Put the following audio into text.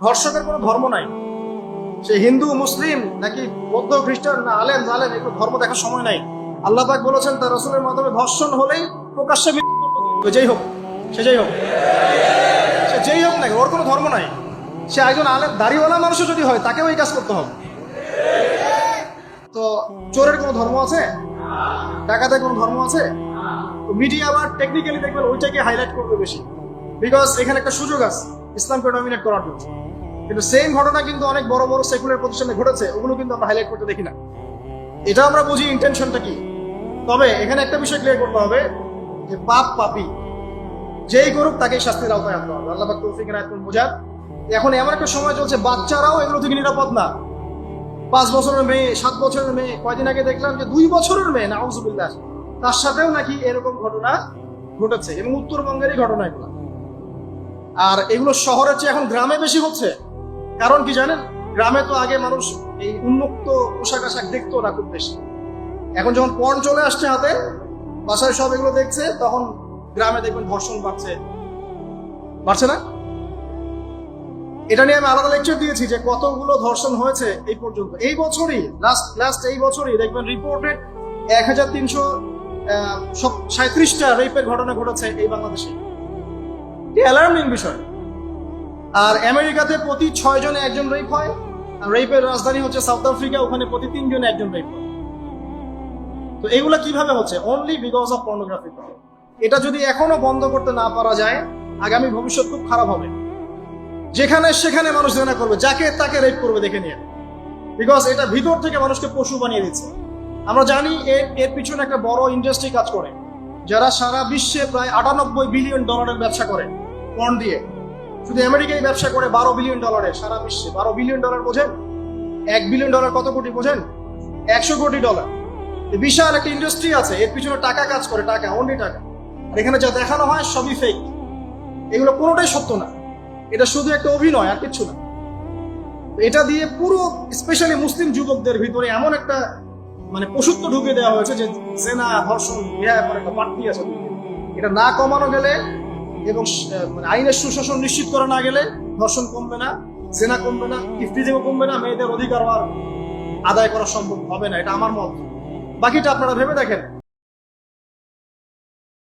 ধর্ষকের কোনো ধর্ম নাই। সে হিন্দু, মুসলিম নাকি বৌদ্ধ, খ্রিস্টান না আলেম জালেম, এগুলো ধর্ম দেখার সময় নাই। আল্লাহ পাক বলেছেন তার রাসূলের মাধ্যমে ধর্ষণ হলেই প্রকাশ্যে তো যেই হোক, সে যেই হোক, সে যেই হোক না, ওর কোনো ধর্ম নাই। সে একজন আলেম দাড়িওয়ালা মানুষও যদি হয় তাকেও এই কাজ করতে হবে। তো চোরের কোনো ধর্ম আছে? ডাকাতের কোনো ধর্ম আছে? তো মিডিয়া আবার টেকনিক্যালি দেখবেন ওইটাকে হাইলাইট করবে বেশি, বিকজ এখানে একটা সুযোগ আছে ইসলামকে ডমিনেট করার জন্য। কিন্তু সেম ঘটনা কিন্তু অনেক বড় বড় সেকুলার প্রতিষ্ঠানে ঘটেছে, ওগুলো কিন্তু আমরা হাইলাইট করতে দেখি না। এটা আমরা বুঝি ইন্টেনশনটা কি। তবে এখানে একটা বিষয় ক্লিয়ার করতে হবে যে পাপ পাপী যেই করুক তাকেই শাস্তির আওতায় আনতে হবে। আল্লাহ পাক তৌফিক এনায়েত করুন বোঝার। এখন এমন একটা সময় চলছে বাচ্চারাও এগুলো থেকে নিরাপদ না। 5 বছরের মেয়ে, 7 বছরের মেয়ে, কয়দিন আগে দেখলাম যে 2 বছরের মেয়ে, নাউযুবিল্লাহ, তার সাথেও নাকি এরকম ঘটনা ঘটেছে, এবং উত্তরবঙ্গেরই ঘটনা এগুলো। আর এগুলো শহরের চেয়ে এখন গ্রামে বেশি হচ্ছে। কারণ কি জানেন, গ্রামে তো আগে মানুষ এই উন্মুক্ত পোশাক আশাক দেখতো না খুব বেশি। এখন যখন পর্ন চলে আসছে হাতে, বাসায় সব এগুলো দেখছে, তখন গ্রামে দেখবেন ধর্ষণ বাড়ছে না? এটা নিয়ে আমি আলাদা লেকচার দিয়েছি যে কতগুলো ধর্ষণ হয়েছে এই পর্যন্ত। এই বছরই লাস্ট এই বছরই দেখবেন রিপোর্টেড 1337টা রেপের ঘটনা ঘটেছে এই বাংলাদেশে। অ্যালার্মিং বিষয়। আর আমেরিকাতে প্রতি 6 জনে একজন রেপ হয়। আর রেপের রাজধানী হচ্ছে সাউথ আফ্রিকা, ওখানে প্রতি 3 জনে একজন রেপ হয়। তো এগুলা কিভাবে হচ্ছে? Only because of pornography. এটা যদি এখনো বন্ধ করতে না পারা যায়, আগামী ভবিষ্যৎ খুব খারাপ হবে। যেখানে সেখানে মানুষ জেনা করবে, যাকে তাকে রেপ করবে দেখে নিয়ে, বিকজ এটা ভিতর থেকে মানুষকে পশু বানিয়ে দিচ্ছে। আমরা জানি এর পিছনে একটা বড় ইন্ডাস্ট্রি কাজ করে, যারা সারা বিশ্বে প্রায় $98 বিলিয়ন ব্যবসা করে পর্ন দিয়ে। শুধু আমেরিকায় ব্যবসা করে $12 বিলিয়ন সারা বিশ্বে। $12 বিলিয়ন বোঝেন? $1 বিলিয়ন কত কোটি বোঝেন? $100 কোটি। বিশাল একটা ইন্ডাস্ট্রি আছে, এর পিছনে টাকা কাজ করে, টাকা, অনলি টাকা। আর এখানে যা দেখানো হয় সবই ফেক। এগুলো কোনোটাই সত্য না, এটা শুধু একটা অভিনয়, আর কিচ্ছু না। এটা দিয়ে পুরো স্পেশালি মুসলিম যুবকদের ভিতরে এমন একটা পশুত্ব ঢুকে দেওয়া হয়েছে যে জেনা, ধর্ষণ, একটা পার্টি আছে। এটা না কমানো গেলে এবং আইনের সুশাসন নিশ্চিত করা না গেলে ধর্ষণ কমবে না, জেনা কমবে না, ইফতিজিংও কমবে না, মেয়েদের অধিকার আদায় করা সম্ভব হবে না। এটা আমার মত। বাকিটা আপনারা ভেবে দেখেন।